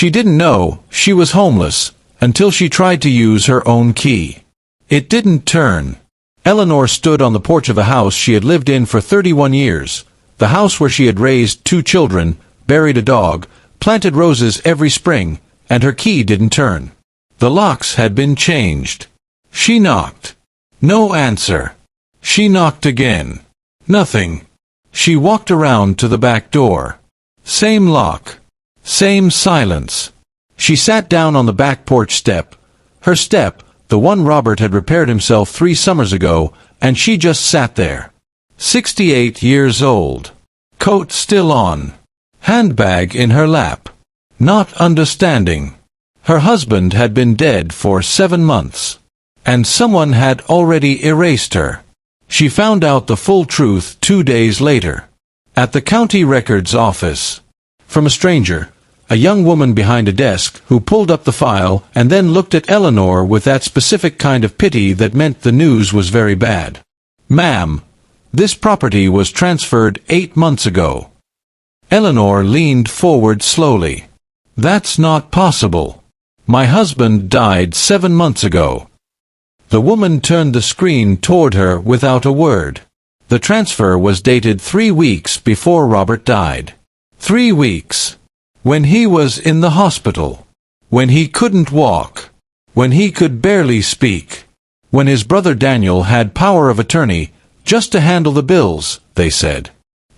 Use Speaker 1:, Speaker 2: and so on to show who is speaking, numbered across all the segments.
Speaker 1: She didn't know she was homeless until she tried to use her own key. It didn't turn. Eleanor stood on the porch of a house she had lived in for 31 years, the house where she had raised 2 children, buried a dog, planted roses every spring, and her key didn't turn. The locks had been changed. She knocked. No answer. She knocked again. Nothing. She walked around to the back door. Same lock. Same silence. She sat down on the back porch step. Her step, the one Robert had repaired himself 3 summers ago, and she just sat there. 68 years old. Coat still on. Handbag in her lap. Not understanding. Her husband had been dead for 7 months. And someone had already erased her. She found out the full truth 2 days later. At the county records office. From a stranger, a young woman behind a desk who pulled up the file and then looked at Eleanor with that specific kind of pity that meant the news was very bad. "Ma'am, this property was transferred 8 months ago." Eleanor leaned forward slowly. "That's not possible. My husband died 7 months ago." The woman turned the screen toward her without a word. The transfer was dated 3 weeks before Robert died. 3 weeks. When he was in the hospital. When he couldn't walk. When he could barely speak. When his brother Daniel had power of attorney, just to handle the bills, they said.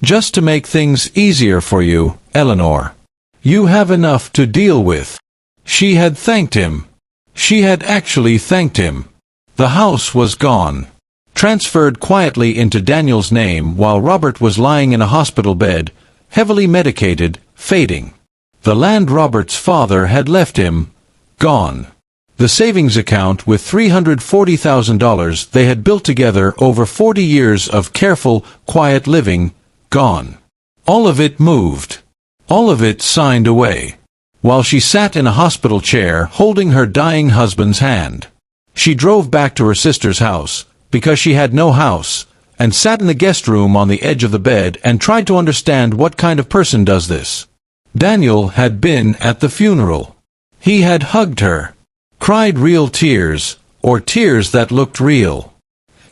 Speaker 1: "Just to make things easier for you, Eleanor. You have enough to deal with." She had thanked him. She had actually thanked him. The house was gone. Transferred quietly into Daniel's name while Robert was lying in a hospital bed, heavily medicated, fading. The land Robert's father had left him, gone. The savings account with $340,000 they had built together over 40 years of careful, quiet living, gone. All of it moved. All of it signed away. While she sat in a hospital chair holding her dying husband's hand. She drove back to her sister's house, because she had no house, and sat in the guest room on the edge of the bed and tried to understand what kind of person does this. Daniel had been at the funeral. He had hugged her. Cried real tears, or tears that looked real.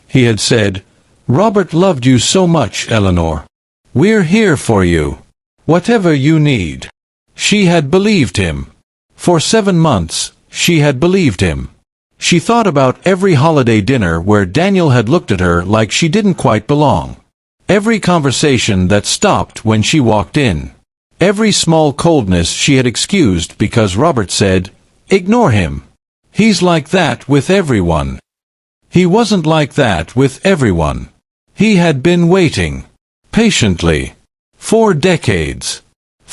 Speaker 1: He had said, "Robert loved you so much, Eleanor. We're here for you. Whatever you need." She had believed him. For 7 months, she had believed him. She thought about every holiday dinner where Daniel had looked at her like she didn't quite belong. Every conversation that stopped when she walked in. Every small coldness she had excused because Robert said, "Ignore him. He's like that with everyone." He wasn't like that with everyone. He had been waiting. Patiently. For decades.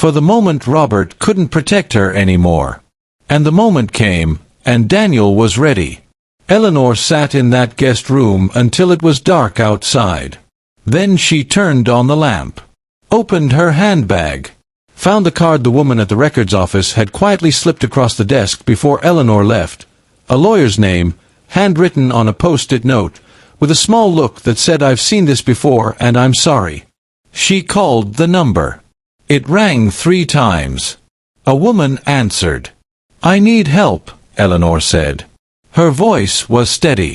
Speaker 1: For the moment Robert couldn't protect her anymore. And the moment came, and Daniel was ready. Eleanor sat in that guest room until it was dark outside. Then she turned on the lamp. Opened her handbag. Found the card the woman at the records office had quietly slipped across the desk before Eleanor left. A lawyer's name, handwritten on a post-it note, with a small look that said, "I've seen this before and I'm sorry." She called the number. It rang 3 times. A woman answered. "I need help," Eleanor said. Her voice was steady.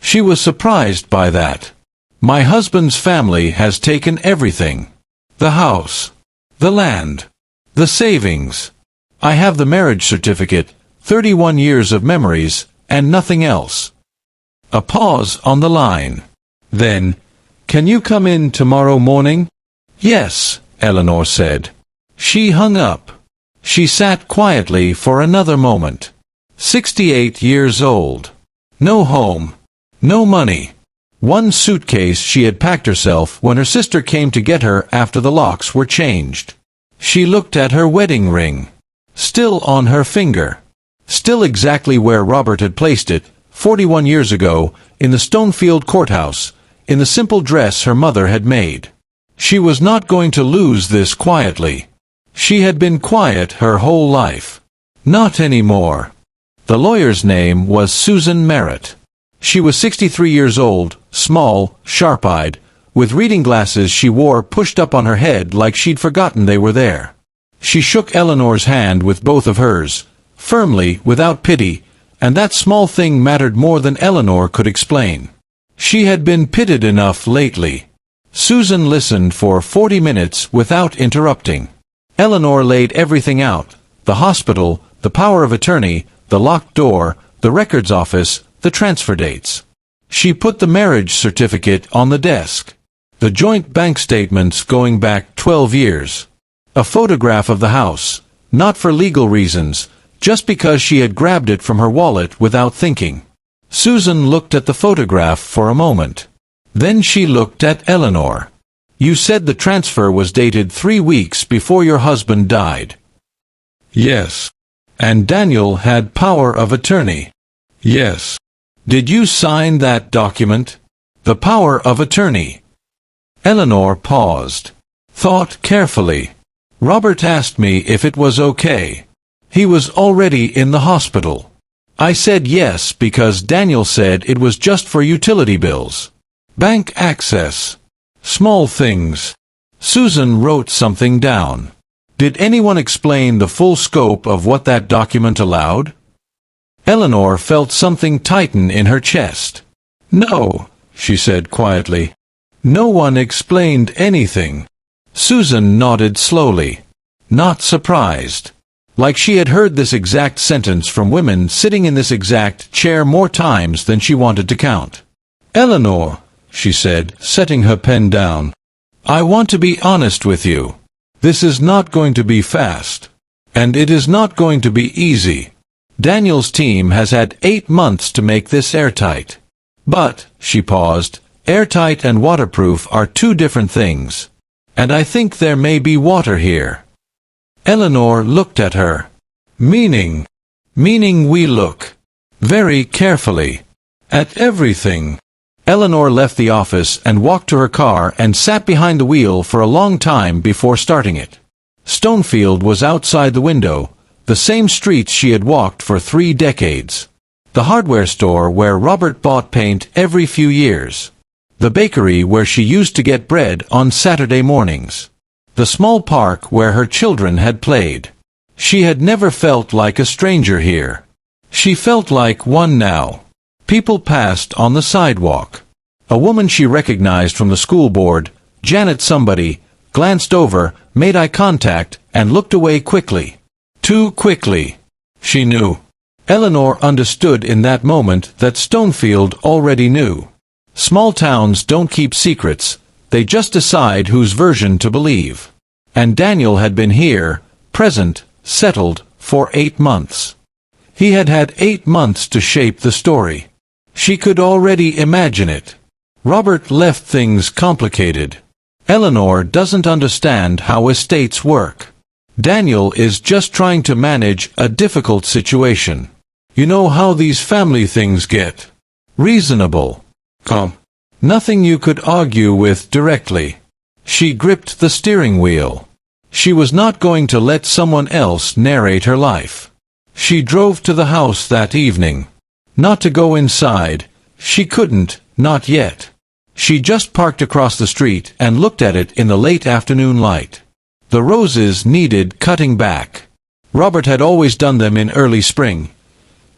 Speaker 1: She was surprised by that. "My husband's family has taken everything. The house. The land. The savings. I have the marriage certificate, 31 years of memories, and nothing else." A pause on the line. Then, "Can you come in tomorrow morning?" "Yes," Eleanor said. She hung up. She sat quietly for another moment. 68 years old. No home. No money. One suitcase she had packed herself when her sister came to get her after the locks were changed. She looked at her wedding ring. Still on her finger. Still exactly where Robert had placed it, 41 years ago, in the Stonefield courthouse, in the simple dress her mother had made. She was not going to lose this quietly. She had been quiet her whole life. Not anymore. The lawyer's name was Susan Merritt. She was 63 years old, small, sharp-eyed, with reading glasses she wore pushed up on her head like she'd forgotten they were there. She shook Eleanor's hand with both of hers, firmly, without pity, and that small thing mattered more than Eleanor could explain. She had been pitted enough lately. Susan listened for 40 minutes without interrupting. Eleanor laid everything out: the hospital, the power of attorney, the locked door, the records office, the transfer dates. She put the marriage certificate on the desk, the joint bank statements going back 12 years, a photograph of the house, not for legal reasons, just because she had grabbed it from her wallet without thinking. Susan looked at the photograph for a moment. Then she looked at Eleanor. "You said the transfer was dated 3 weeks before your husband died." "Yes." "And Daniel had power of attorney." "Yes." "Did you sign that document?" "The power of attorney." Eleanor paused, thought carefully. "Robert asked me if it was okay. He was already in the hospital. I said yes because Daniel said it was just for utility bills. Bank access. Small things." Susan wrote something down. "Did anyone explain the full scope of what that document allowed?" Eleanor felt something tighten in her chest. "No," she said quietly. "No one explained anything." Susan nodded slowly, not surprised. Like she had heard this exact sentence from women sitting in this exact chair more times than she wanted to count. "Eleanor," she said, setting her pen down, "I want to be honest with you. This is not going to be fast. And it is not going to be easy. Daniel's team has had 8 months to make this airtight. But," she paused, "airtight and waterproof are 2 different things. And I think there may be water here." Eleanor looked at her. "Meaning?" "Meaning we look very carefully at everything." Eleanor left the office and walked to her car and sat behind the wheel for a long time before starting it. Stonefield was outside the window, the same streets she had walked for 3 decades. The hardware store where Robert bought paint every few years. The bakery where she used to get bread on Saturday mornings. The small park where her children had played. She had never felt like a stranger here. She felt like one now. People passed on the sidewalk. A woman she recognized from the school board, Janet somebody, glanced over, made eye contact, and looked away quickly. Too quickly, she knew. Eleanor understood in that moment that Stonefield already knew. Small towns don't keep secrets, they just decide whose version to believe. And Daniel had been here, present, settled, for 8 months. He had had 8 months to shape the story. She could already imagine it. Robert left things complicated. Eleanor doesn't understand how estates work. Daniel is just trying to manage a difficult situation. You know how these family things get. Reasonable. Calm. Nothing you could argue with directly. She gripped the steering wheel. She was not going to let someone else narrate her life. She drove to the house that evening. Not to go inside. She couldn't, not yet. She just parked across the street and looked at it in the late afternoon light. The roses needed cutting back. Robert had always done them in early spring.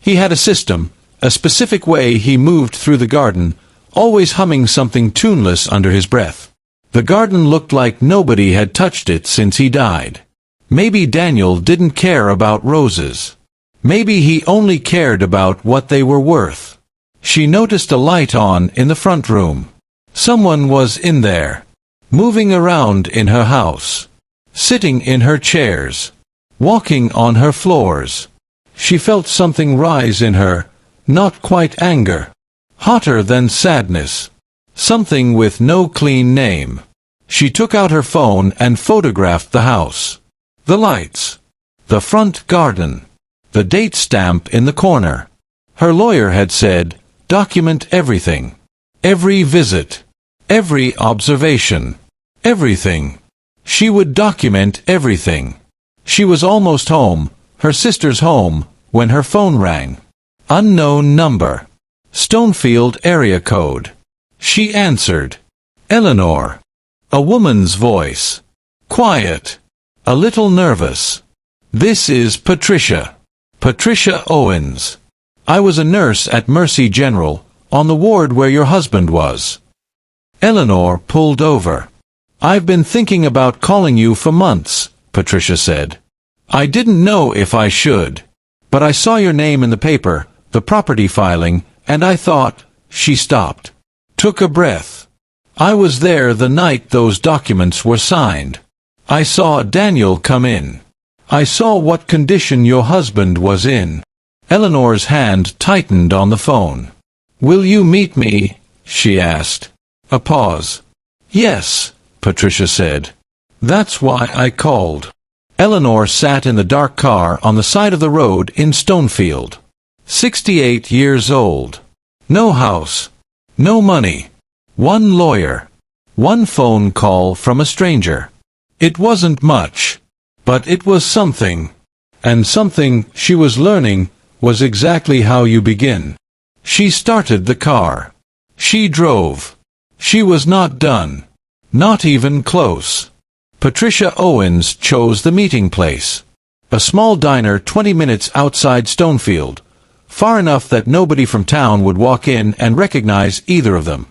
Speaker 1: He had a system, a specific way he moved through the garden, always humming something tuneless under his breath. The garden looked like nobody had touched it since he died. Maybe Daniel didn't care about roses. Maybe he only cared about what they were worth. She noticed a light on in the front room. Someone was in there, moving around in her house, sitting in her chairs, walking on her floors. She felt something rise in her, not quite anger, hotter than sadness, something with no clean name. She took out her phone and photographed the house, the lights, the front garden, the date stamp in the corner. Her lawyer had said, document everything, every visit, every observation, everything. She would document everything. She was almost home, her sister's home, when her phone rang. Unknown number. Stonefield area code. She answered. Eleanor. A woman's voice. Quiet. a little nervous. "This is Patricia. Patricia Owens. I was a nurse at Mercy General, on the ward where your husband was." Eleanor pulled over. "I've been thinking about calling you for months," Patricia said. "I didn't know if I should. But I saw your name in the paper, the property filing, and I thought—" She stopped. Took a breath. "I was there the night those documents were signed. I saw Daniel come in. I saw what condition your husband was in." Eleanor's hand tightened on the phone. "Will you meet me?" she asked. A pause. "Yes," Patricia said. "That's why I called." Eleanor sat in the dark car on the side of the road in Stonefield. 68 years old. No house. No money. One lawyer. One phone call from a stranger. It wasn't much. But it was something. And something, she was learning, was exactly how you begin. She started the car. She drove. She was not done. Not even close. Patricia Owens chose the meeting place. A small diner 20 minutes outside Stonefield, far enough that nobody from town would walk in and recognize either of them.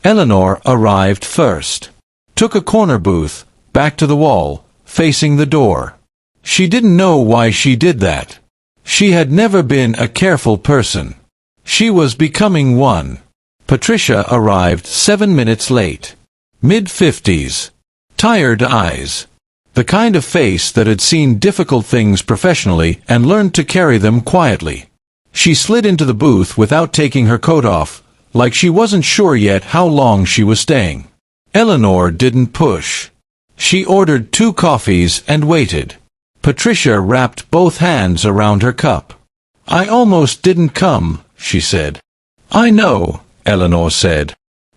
Speaker 1: Eleanor arrived first. Took a corner booth, back to the wall, facing the door. She didn't know why she did that. She had never been a careful person. She was becoming one. Patricia arrived 7 minutes late. Mid-50s. Tired eyes. The kind of face that had seen difficult things professionally and learned to carry them quietly. She slid into the booth without taking her coat off, like she wasn't sure yet how long she was staying. Eleanor didn't push. She ordered 2 coffees and waited. Patricia wrapped both hands around her cup. "I almost didn't come," she said. "I know," Eleanor said.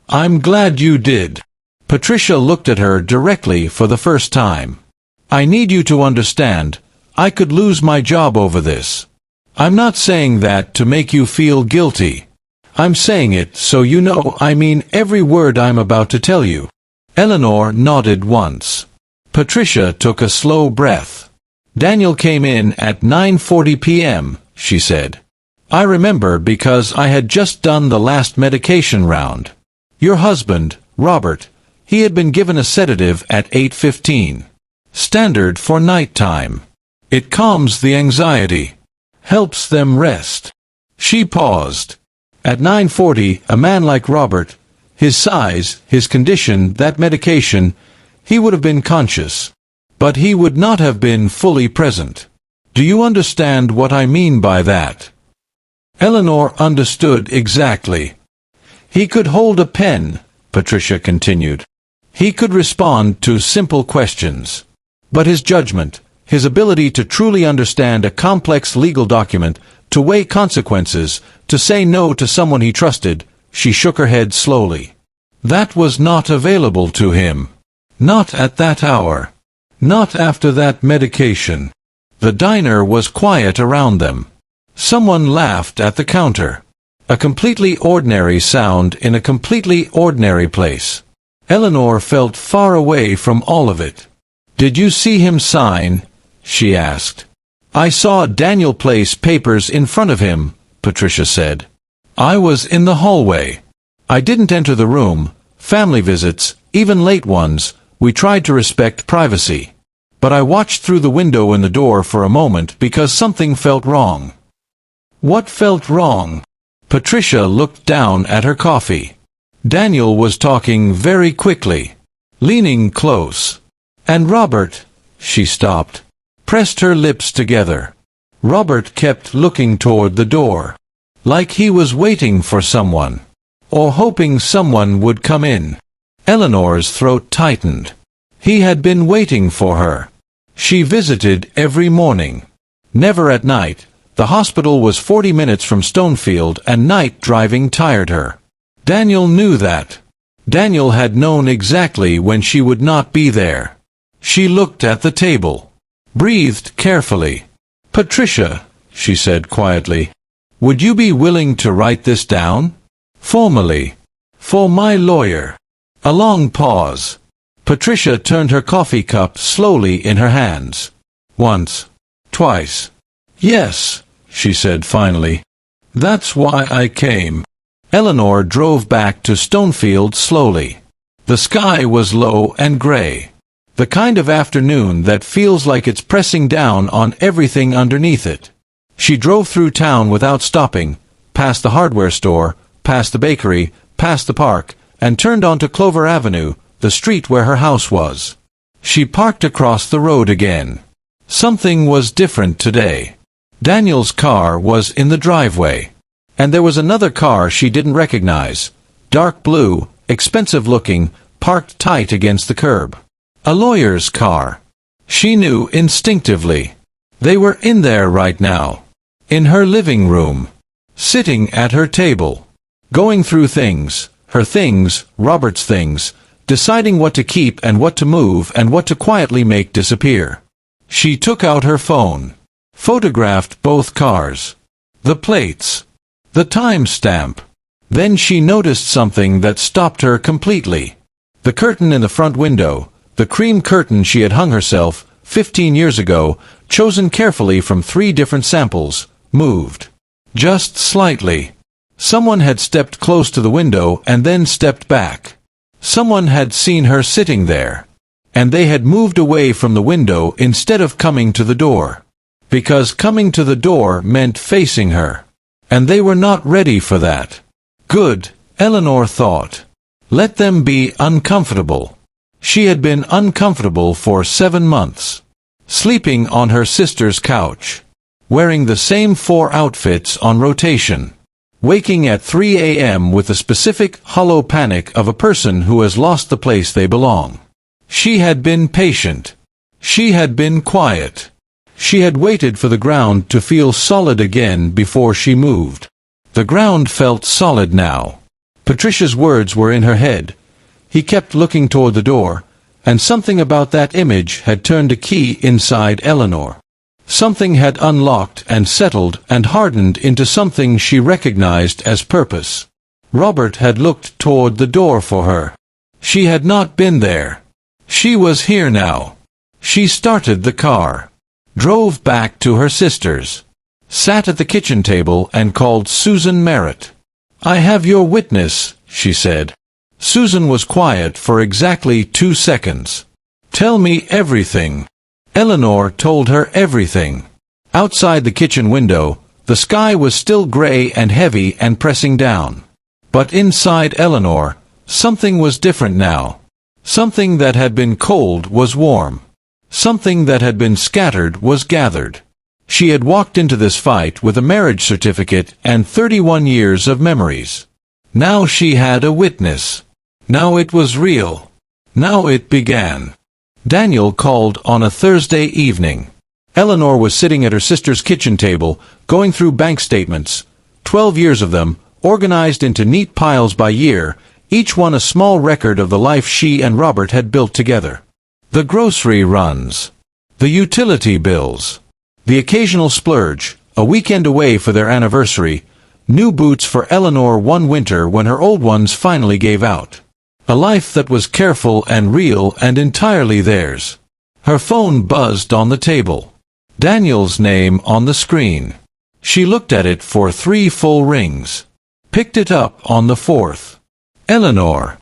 Speaker 1: "I'm glad you did." Patricia looked at her directly for the first time. "I need you to understand, I could lose my job over this. I'm not saying that to make you feel guilty. I'm saying it so you know I mean every word I'm about to tell you." Eleanor nodded once. Patricia took a slow breath. "Daniel came in at 9:40 p.m., she said. "I remember because I had just done the last medication round. Your husband, Robert, he had been given a sedative at 8:15. Standard for night time. It calms the anxiety. Helps them rest." She paused. At 9:40, a man like Robert, his size, his condition, that medication, he would have been conscious. But he would not have been fully present. Do you understand what I mean by that? Eleanor understood exactly. "He could hold a pen," Patricia continued. "He could respond to simple questions. But his judgment, his ability to truly understand a complex legal document, to weigh consequences, to say no to someone he trusted," she shook her head slowly. "That was not available to him. Not at that hour. Not after that medication." The diner was quiet around them. Someone laughed at the counter. A completely ordinary sound in a completely ordinary place. Eleanor felt far away from all of it. "Did you see him sign?" she asked. "I saw Daniel place papers in front of him," Patricia said. "I was in the hallway. I didn't enter the room. Family visits, even late ones, we tried to respect privacy. But I watched through the window in the door for a moment because something felt wrong." "What felt wrong?" Patricia looked down at her coffee. Daniel was talking very quickly, leaning close. "And Robert," she stopped, pressed her lips together. Robert kept looking toward the door, like he was waiting for someone, or hoping someone would come in. Eleanor's throat tightened. He had been waiting for her. She visited every morning. Never at night. The hospital was 40 minutes from Stonefield, and night driving tired her. Daniel knew that. Daniel had known exactly when she would not be there. She looked at the table. Breathed carefully. "Patricia," she said quietly, "would you be willing to write this down? Formally. For my lawyer." A long pause. Patricia turned her coffee cup slowly in her hands. Once. Twice. "Yes," she said finally. "That's why I came." Eleanor drove back to Stonefield slowly. The sky was low and gray. The kind of afternoon that feels like it's pressing down on everything underneath it. She drove through town without stopping, past the hardware store, past the bakery, past the park, and turned onto Clover Avenue, the street where her house was. She parked across the road again. Something was different today. Daniel's car was in the driveway. And there was another car she didn't recognize. Dark blue, expensive looking, parked tight against the curb. A lawyer's car. She knew instinctively. They were in there right now. In her living room. Sitting at her table. Going through things. Her things, Robert's things. Deciding what to keep and what to move and what to quietly make disappear. She took out her phone. Photographed both cars. The plates. The timestamp. Then she noticed something that stopped her completely. The curtain in the front window, the cream curtain she had hung herself, 15 years ago, chosen carefully from 3 different samples, moved. Just slightly. Someone had stepped close to the window and then stepped back. Someone had seen her sitting there. And they had moved away from the window instead of coming to the door. Because coming to the door meant facing her. And they were not ready for that. Good, Eleanor thought. Let them be uncomfortable. She had been uncomfortable for 7 months. Sleeping on her sister's couch. Wearing the same 4 outfits on rotation. Waking at 3 a.m. with the specific, hollow panic of a person who has lost the place they belong. She had been patient. She had been quiet. She had waited for the ground to feel solid again before she moved. The ground felt solid now. Patricia's words were in her head. He kept looking toward the door, and something about that image had turned a key inside Eleanor. Something had unlocked and settled and hardened into something she recognized as purpose. Robert had looked toward the door for her. She had not been there. She was here now. She started the car. Drove back to her sister's. Sat at the kitchen table and called Susan Merritt. "I have your witness," she said. Susan was quiet for exactly 2 seconds. "Tell me everything." Eleanor told her everything. Outside the kitchen window, the sky was still gray and heavy and pressing down. But inside Eleanor, something was different now. Something that had been cold was warm. Something that had been scattered was gathered. She had walked into this fight with a marriage certificate and 31 years of memories. Now she had a witness. Now it was real. Now it began. Daniel called on a Thursday evening. Eleanor was sitting at her sister's kitchen table, going through bank statements, 12 years of them, organized into neat piles by year, each one a small record of the life she and Robert had built together. The grocery runs. The utility bills. The occasional splurge, a weekend away for their anniversary, new boots for Eleanor one winter when her old ones finally gave out. A life that was careful and real and entirely theirs. Her phone buzzed on the table. Daniel's name on the screen. She looked at it for 3 full rings. Picked it up on the 4th. Eleanor.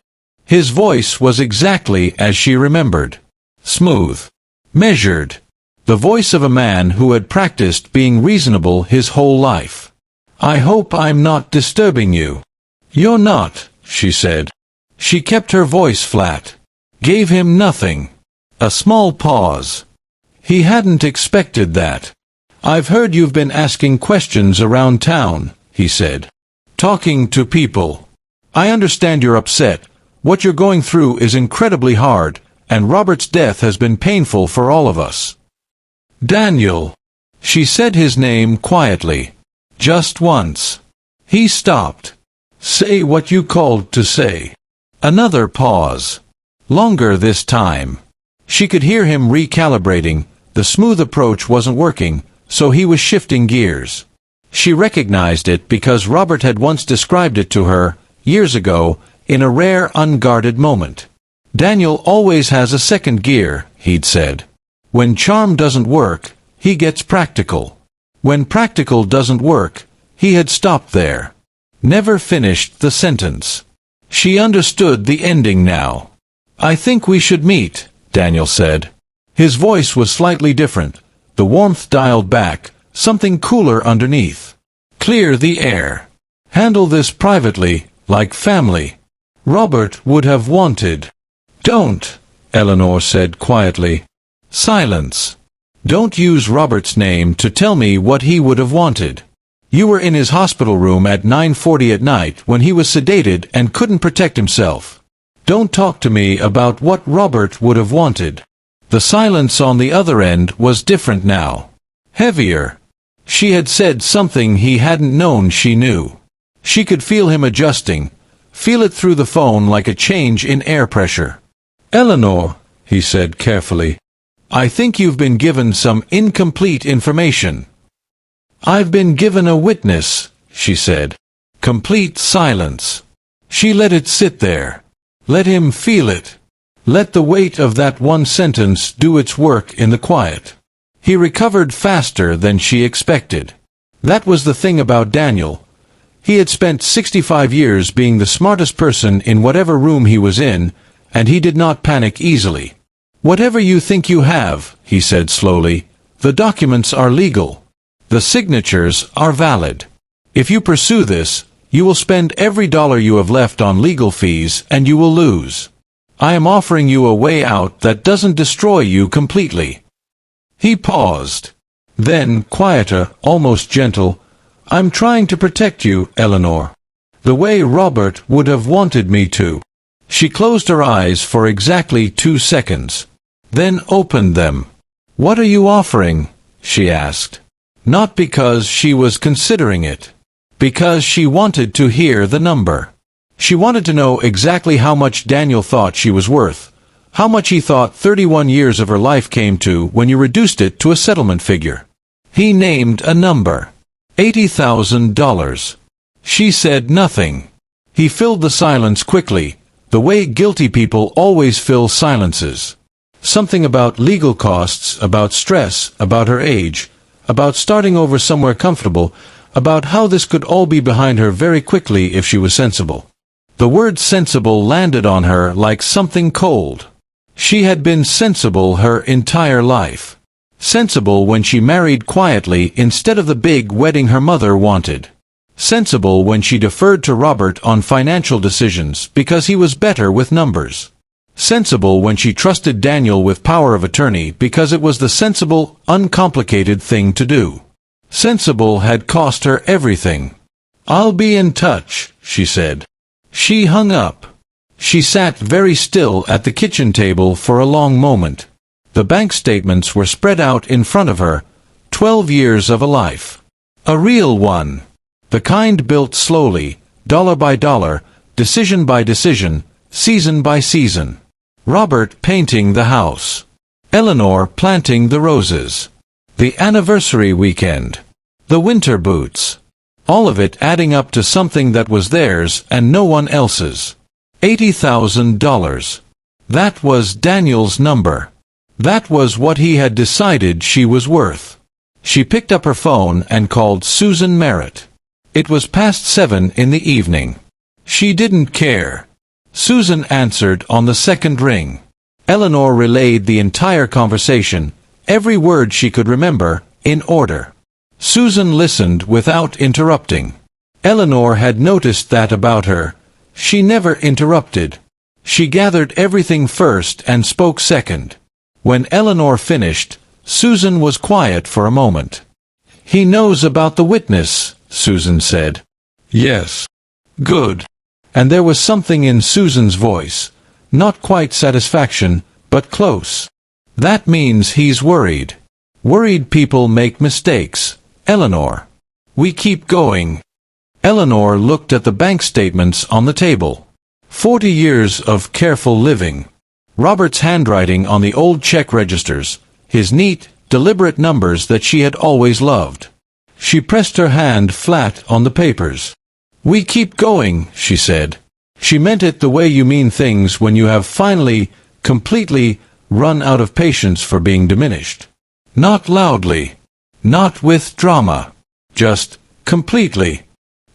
Speaker 1: His voice was exactly as she remembered. Smooth. Measured. The voice of a man who had practiced being reasonable his whole life. "I hope I'm not disturbing you." "You're not," she said. She kept her voice flat. Gave him nothing. A small pause. He hadn't expected that. "I've heard you've been asking questions around town," he said. "Talking to people. I understand you're upset. What you're going through is incredibly hard, and Robert's death has been painful for all of us." "Daniel." She said his name quietly. Just once. He stopped. "Say what you called to say." Another pause. Longer this time. She could hear him recalibrating. The smooth approach wasn't working, so he was shifting gears. She recognized it because Robert had once described it to her, years ago, in a rare unguarded moment. Daniel always has a second gear, he'd said. When charm doesn't work, he gets practical. When practical doesn't work, he had stopped there. Never finished the sentence. She understood the ending now. I think we should meet, Daniel said. His voice was slightly different, the warmth dialed back, something cooler underneath. Clear the air. Handle this privately, like family. Robert would have wanted. Don't, Eleanor said quietly. Silence. Don't use Robert's name to tell me what he would have wanted. You were in his hospital room at 9:40 at night when he was sedated and couldn't protect himself. Don't talk to me about what Robert would have wanted. The silence on the other end was different now. Heavier. She had said something he hadn't known she knew. She could feel him adjusting, feel it through the phone like a change in air pressure. Eleanor, he said carefully, I think you've been given some incomplete information. I've been given a witness, she said. Complete silence. She let it sit there. Let him feel it. Let the weight of that one sentence do its work in the quiet. He recovered faster than she expected. That was the thing about Daniel. He had spent 65 years being the smartest person in whatever room he was in, and he did not panic easily. Whatever you think you have, he said slowly, the documents are legal. The signatures are valid. If you pursue this, you will spend every dollar you have left on legal fees and you will lose. I am offering you a way out that doesn't destroy you completely. He paused. Then, quieter, almost gentle, I'm trying to protect you, Eleanor. The way Robert would have wanted me to. She closed her eyes for exactly 2 seconds. Then opened them. What are you offering? She asked. Not because she was considering it. Because she wanted to hear the number. She wanted to know exactly how much Daniel thought she was worth. How much he thought 31 years of her life came to when you reduced it to a settlement figure. He named a number. $80,000. She said nothing. He filled the silence quickly, the way guilty people always fill silences. Something about legal costs, about stress, about her age, about starting over somewhere comfortable, about how this could all be behind her very quickly if she was sensible. The word sensible landed on her like something cold. She had been sensible her entire life. Sensible when she married quietly instead of the big wedding her mother wanted. Sensible when she deferred to Robert on financial decisions because he was better with numbers. Sensible when she trusted Daniel with power of attorney because it was the sensible, uncomplicated thing to do. Sensible had cost her everything. I'll be in touch, she said. She hung up. She sat very still at the kitchen table for a long moment. The bank statements were spread out in front of her. 12 years of a life. A real one. The kind built slowly, dollar by dollar, decision by decision, season by season. Robert painting the house. Eleanor planting the roses. The anniversary weekend. The winter boots. All of it adding up to something that was theirs and no one else's. $80,000. That was Daniel's number. That was what he had decided she was worth. She picked up her phone and called Susan Merritt. It was past 7 in the evening. She didn't care. Susan answered on the second ring. Eleanor relayed the entire conversation, every word she could remember, in order. Susan listened without interrupting. Eleanor had noticed that about her. She never interrupted. She gathered everything first and spoke second. When Eleanor finished, Susan was quiet for a moment. He knows about the witness, Susan said. Yes. Good. And there was something in Susan's voice, not quite satisfaction, but close. That means he's worried. Worried people make mistakes, Eleanor. We keep going. Eleanor looked at the bank statements on the table. 40 years of careful living. Robert's handwriting on the old check registers, his neat, deliberate numbers that she had always loved. She pressed her hand flat on the papers. We keep going, she said. She meant it the way you mean things when you have finally, completely, run out of patience for being diminished. Not loudly. Not with drama. Just, completely.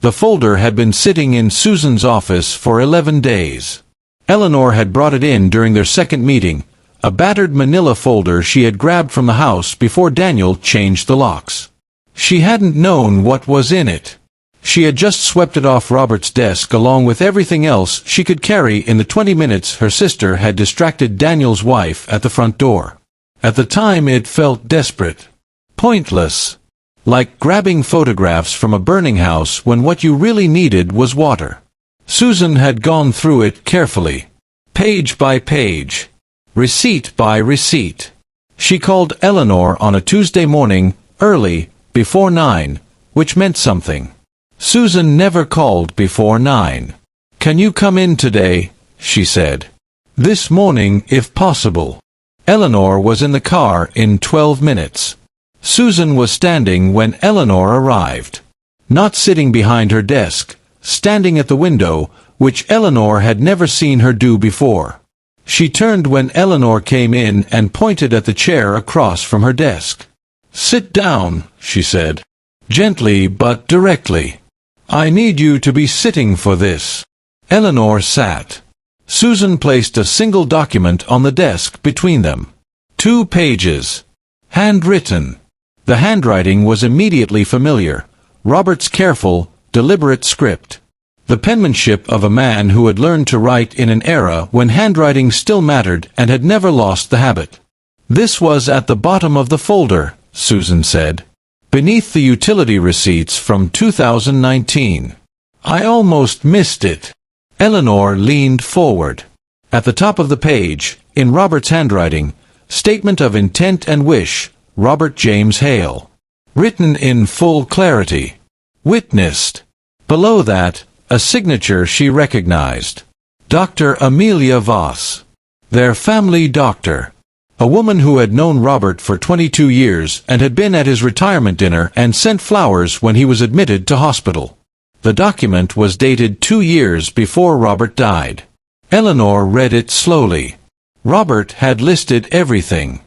Speaker 1: The folder had been sitting in Susan's office for 11 days. Eleanor had brought it in during their second meeting, a battered manila folder she had grabbed from the house before Daniel changed the locks. She hadn't known what was in it. She had just swept it off Robert's desk along with everything else she could carry in the 20 minutes her sister had distracted Daniel's wife at the front door. At the time it felt desperate. Pointless. Like grabbing photographs from a burning house when what you really needed was water. Susan had gone through it carefully. Page by page. Receipt by receipt. She called Eleanor on a Tuesday morning, early, before 9, which meant something. Susan never called before 9. "Can you come in today?" she said. "This morning, if possible." Eleanor was in the car in 12 minutes. Susan was standing when Eleanor arrived. Not sitting behind her desk, standing at the window, which Eleanor had never seen her do before. She turned when Eleanor came in and pointed at the chair across from her desk. "Sit down," she said. Gently but directly. "I need you to be sitting for this." Eleanor sat. Susan placed a single document on the desk between them. 2 pages. Handwritten. The handwriting was immediately familiar. Robert's careful, deliberate script. The penmanship of a man who had learned to write in an era when handwriting still mattered and had never lost the habit. "This was at the bottom of the folder," Susan said. "Beneath the utility receipts from 2019. I almost missed it." Eleanor leaned forward. At the top of the page, in Robert's handwriting, "Statement of Intent and Wish, Robert James Hale." Written in full clarity. Witnessed. Below that, a signature she recognized. Dr. Amelia Voss. Their family doctor. A woman who had known Robert for 22 years and had been at his retirement dinner and sent flowers when he was admitted to hospital. The document was dated 2 years before Robert died. Eleanor read it slowly. Robert had listed everything.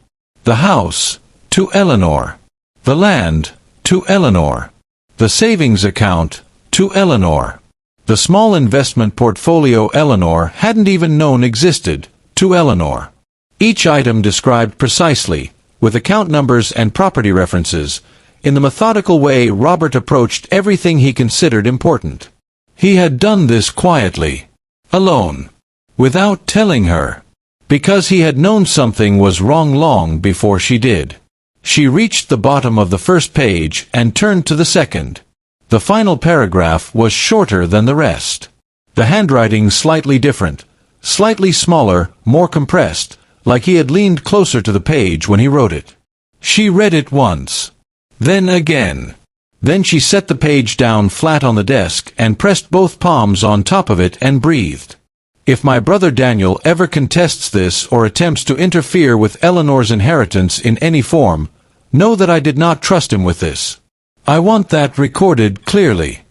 Speaker 1: The house, to Eleanor. The land, to Eleanor. The savings account, to Eleanor. The small investment portfolio Eleanor hadn't even known existed, to Eleanor. Each item described precisely, with account numbers and property references, in the methodical way Robert approached everything he considered important. He had done this quietly. Alone. Without telling her. Because he had known something was wrong long before she did. She reached the bottom of the first page and turned to the second. The final paragraph was shorter than the rest. The handwriting slightly different, slightly smaller, more compressed, like he had leaned closer to the page when he wrote it. She read it once. Then again. Then she set the page down flat on the desk and pressed both palms on top of it and breathed. "If my brother Daniel ever contests this or attempts to interfere with Eleanor's inheritance in any form, know that I did not trust him with this. I want that recorded clearly.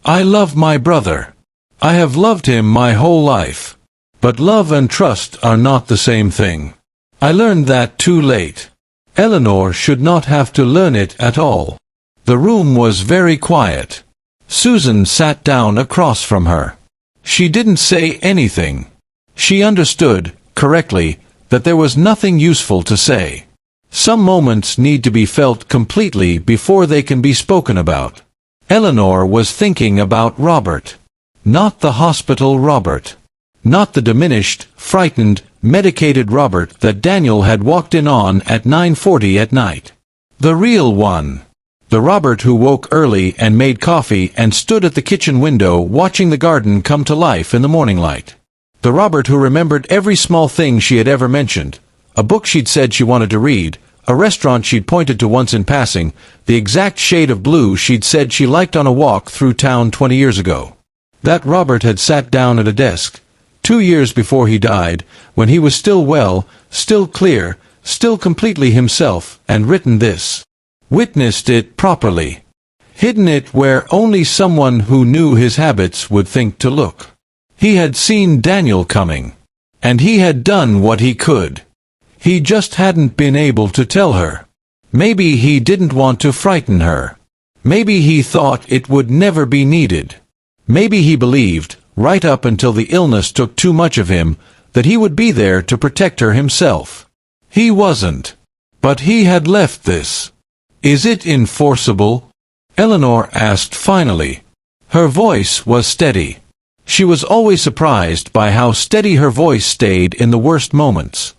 Speaker 1: I love my brother. I have loved him my whole life. But love and trust are not the same thing. I learned that too late. Eleanor should not have to learn it at all." The room was very quiet. Susan sat down across from her. She didn't say anything. She understood, correctly, that there was nothing useful to say. Some moments need to be felt completely before they can be spoken about. Eleanor was thinking about Robert. Not the hospital Robert. Not the diminished, frightened, medicated Robert that Daniel had walked in on at 9:40 at night. The real one. The Robert who woke early and made coffee and stood at the kitchen window watching the garden come to life in the morning light. The Robert who remembered every small thing she had ever mentioned, a book she'd said she wanted to read, a restaurant she'd pointed to once in passing, the exact shade of blue she'd said she liked on a walk through town 20 years ago. That Robert had sat down at a desk, 2 years before he died, when he was still well, still clear, still completely himself, and written this. Witnessed it properly. Hidden it where only someone who knew his habits would think to look. He had seen Daniel coming. And he had done what he could. He just hadn't been able to tell her. Maybe he didn't want to frighten her. Maybe he thought it would never be needed. Maybe he believed, right up until the illness took too much of him, that he would be there to protect her himself. He wasn't. But he had left this. Is it enforceable? Eleanor asked finally. Her voice was steady. She was always surprised by how steady her voice stayed in the worst moments.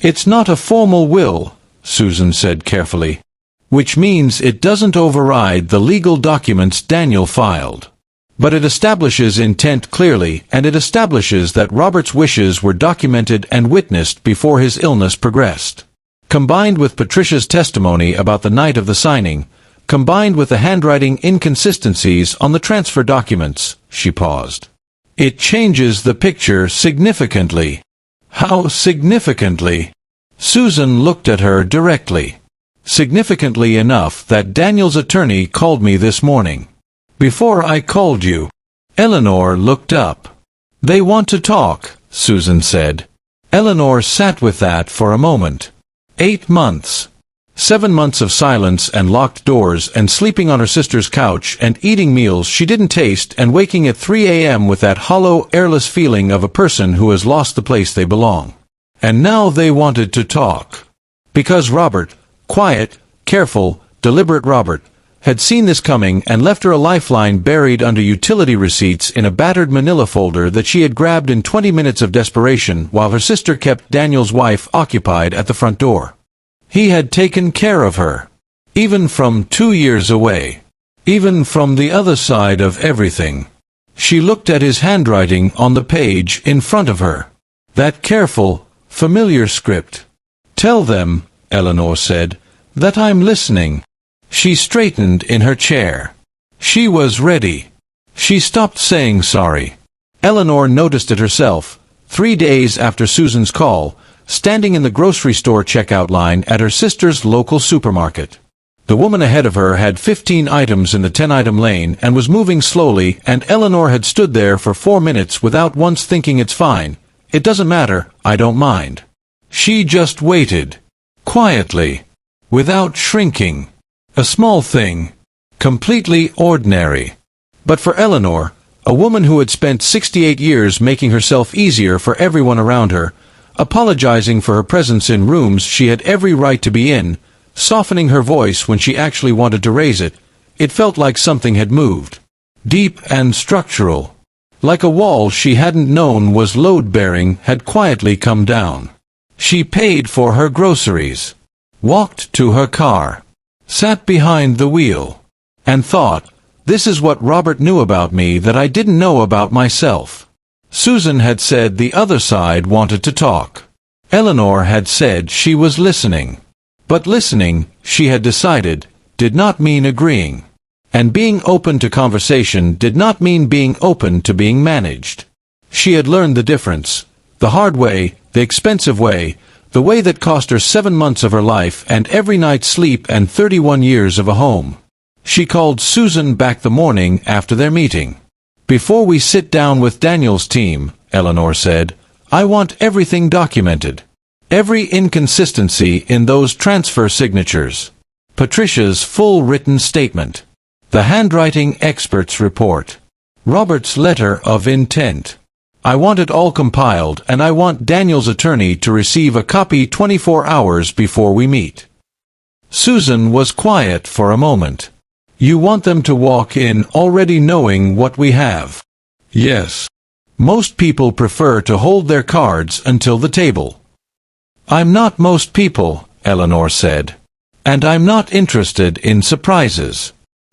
Speaker 1: It's not a formal will, Susan said carefully. Which means it doesn't override the legal documents Daniel filed. But it establishes intent clearly, and it establishes that Robert's wishes were documented and witnessed before his illness progressed. Combined with Patricia's testimony about the night of the signing, combined with the handwriting inconsistencies on the transfer documents, she paused. It changes the picture significantly. How significantly? Susan looked at her directly. Significantly enough that Daniel's attorney called me this morning. Before I called you. Eleanor looked up. They want to talk, Susan said. Eleanor sat with that for a moment. 8 months. 7 months of silence and locked doors and sleeping on her sister's couch and eating meals she didn't taste and waking at 3 a.m. with that hollow, airless feeling of a person who has lost the place they belong. And now they wanted to talk. Because Robert, quiet, careful, deliberate Robert, had seen this coming and left her a lifeline buried under utility receipts in a battered manila folder that she had grabbed in 20 minutes of desperation while her sister kept Daniel's wife occupied at the front door. He had taken care of her. Even from 2 years away. Even from the other side of everything. She looked at his handwriting on the page in front of her. That careful, familiar script. Tell them, Eleanor said, that I'm listening. She straightened in her chair. She was ready. She stopped saying sorry. Eleanor noticed it herself, 3 days after Susan's call, standing in the grocery store checkout line at her sister's local supermarket. The woman ahead of her had 15 items in the 10-item lane and was moving slowly, and Eleanor had stood there for 4 minutes without once thinking it's fine. It doesn't matter, I don't mind. She just waited. Quietly. Without shrinking. A small thing. Completely ordinary. But for Eleanor, a woman who had spent 68 years making herself easier for everyone around her, apologizing for her presence in rooms she had every right to be in, softening her voice when she actually wanted to raise it, it felt like something had moved. Deep and structural. Like a wall she hadn't known was load-bearing had quietly come down. She paid for her groceries. Walked to her car. Sat behind the wheel. And thought, this is what Robert knew about me that I didn't know about myself. Susan had said the other side wanted to talk. Eleanor had said she was listening. But listening, she had decided, did not mean agreeing. And being open to conversation did not mean being open to being managed. She had learned the difference. The hard way, the expensive way, the way that cost her 7 months of her life and every night's sleep and 31 years of a home. She called Susan back the morning after their meeting. Before we sit down with Daniel's team, Eleanor said, I want everything documented. Every inconsistency in those transfer signatures. Patricia's full written statement. The handwriting expert's report. Robert's letter of intent. I want it all compiled, and I want Daniel's attorney to receive a copy 24 hours before we meet. Susan was quiet for a moment. You want them to walk in already knowing what we have? Yes. Most people prefer to hold their cards until the table. I'm not most people, Eleanor said. And I'm not interested in surprises.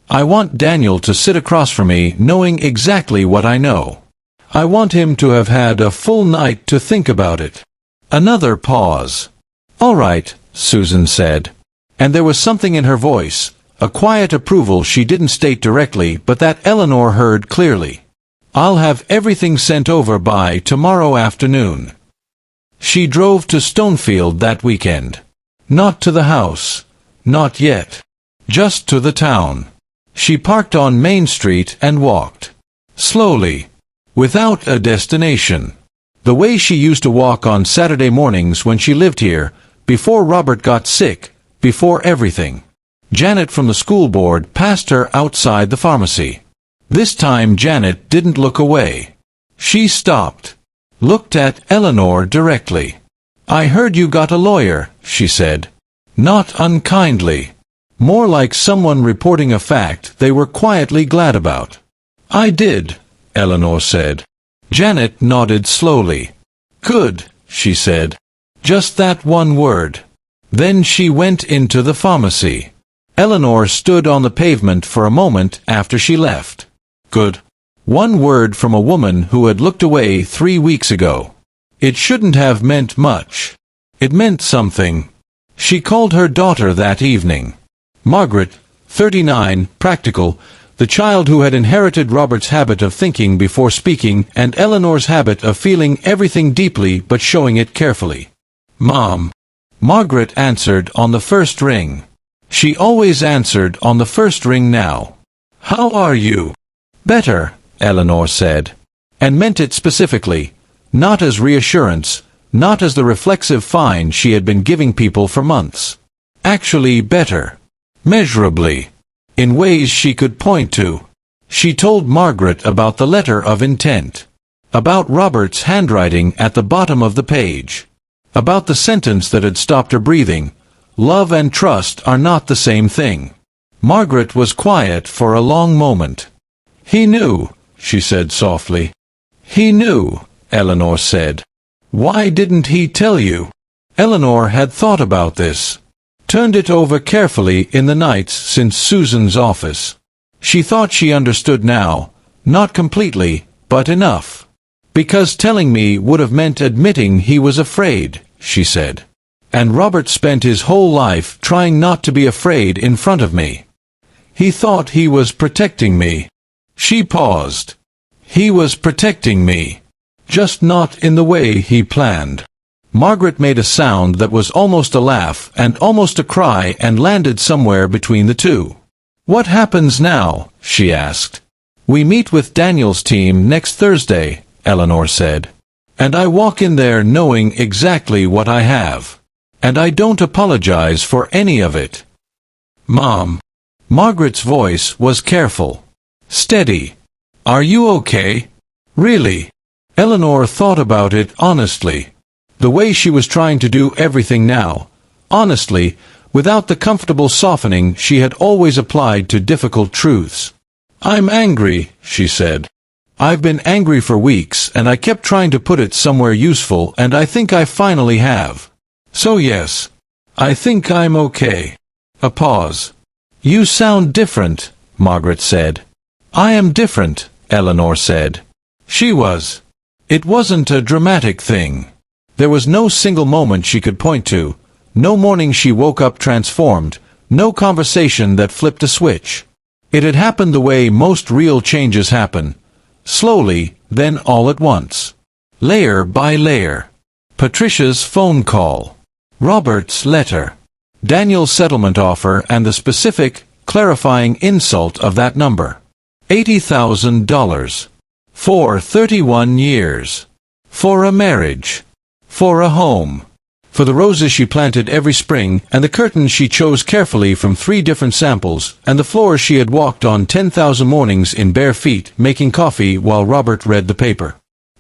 Speaker 1: I want Daniel to sit across from me knowing exactly what I know. I want him to have had a full night to think about it. Another pause. All right, Susan said. And there was something in her voice, a quiet approval she didn't state directly but that Eleanor heard clearly. I'll have everything sent over by tomorrow afternoon. She drove to Stonefield that weekend. Not to the house. Not yet. Just to the town. She parked on Main Street and walked. Slowly. Without a destination. The way she used to walk on Saturday mornings when she lived here, before Robert got sick, before everything. Janet from the school board passed her outside the pharmacy. This time Janet didn't look away. She stopped. Looked at Eleanor directly. "I heard you got a lawyer," she said. Not unkindly. More like someone reporting a fact they were quietly glad about. "I did," Eleanor said. Janet nodded slowly. "Good," she said. Just that one word. Then she went into the pharmacy. Eleanor stood on the pavement for a moment after she left. Good. One word from a woman who had looked away 3 weeks ago. It shouldn't have meant much. It meant something. She called her daughter that evening. Margaret, 39, practical, the child who had inherited Robert's habit of thinking before speaking and Eleanor's habit of feeling everything deeply but showing it carefully. "Mom." Margaret answered on the first ring. She always answered on the first ring now. "How are you?" "Better," Eleanor said. And meant it specifically, not as reassurance, not as the reflexive fine she had been giving people for months. Actually better. Measurably. In ways she could point to. She told Margaret about the letter of intent. About Robert's handwriting at the bottom of the page. About the sentence that had stopped her breathing. Love and trust are not the same thing. Margaret was quiet for a long moment. "He knew," she said softly. "He knew," Eleanor said. "Why didn't he tell you?" Eleanor had thought about this. Turned it over carefully in the nights since Susan's office. She thought she understood now, not completely, but enough. "Because telling me would have meant admitting he was afraid," she said. "And Robert spent his whole life trying not to be afraid in front of me. He thought he was protecting me." She paused. "He was protecting me. Just not in the way he planned." Margaret made a sound that was almost a laugh and almost a cry and landed somewhere between the two. "What happens now?" she asked. "We meet with Daniel's team next Thursday," Eleanor said. "And I walk in there knowing exactly what I have. And I don't apologize for any of it." "Mom." Margaret's voice was careful. Steady. "Are you okay? Really?" Eleanor thought about it honestly. The way she was trying to do everything now, honestly, without the comfortable softening she had always applied to difficult truths. "I'm angry," she said. "I've been angry for weeks and I kept trying to put it somewhere useful and I think I finally have. So yes, I think I'm okay." A pause. "You sound different," Margaret said. "I am different," Eleanor said. She was. It wasn't a dramatic thing. There was no single moment she could point to, no morning she woke up transformed, no conversation that flipped a switch. It had happened the way most real changes happen. Slowly, then all at once. Layer by layer. Patricia's phone call. Robert's letter. Daniel's settlement offer and the specific, clarifying insult of that number. $80,000. For 31 years. For a marriage. For a home. For the roses she planted every spring, and the curtains she chose carefully from 3 different samples, and the floors she had walked on 10,000 mornings in bare feet, making coffee while Robert read the paper.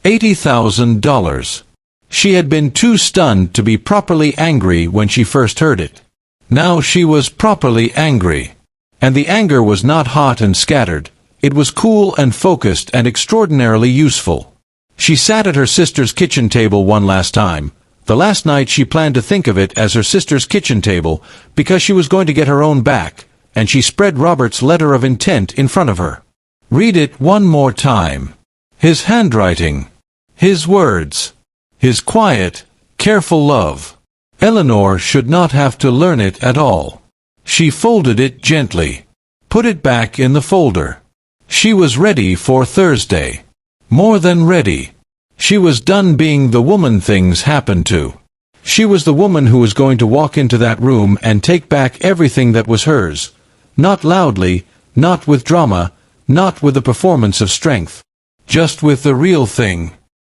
Speaker 1: $80,000. She had been too stunned to be properly angry when she first heard it. Now she was properly angry. And the anger was not hot and scattered. It was cool and focused and extraordinarily useful. She sat at her sister's kitchen table one last time. The last night she planned to think of it as her sister's kitchen table, because she was going to get her own back, and she spread Robert's letter of intent in front of her. Read it one more time. His handwriting. His words. His quiet, careful love. Eleanor should not have to learn it at all. She folded it gently. Put it back in the folder. She was ready for Thursday. More than ready. She was done being the woman things happened to. She was the woman who was going to walk into that room and take back everything that was hers. Not loudly, not with drama, not with a performance of strength. just with the real thing.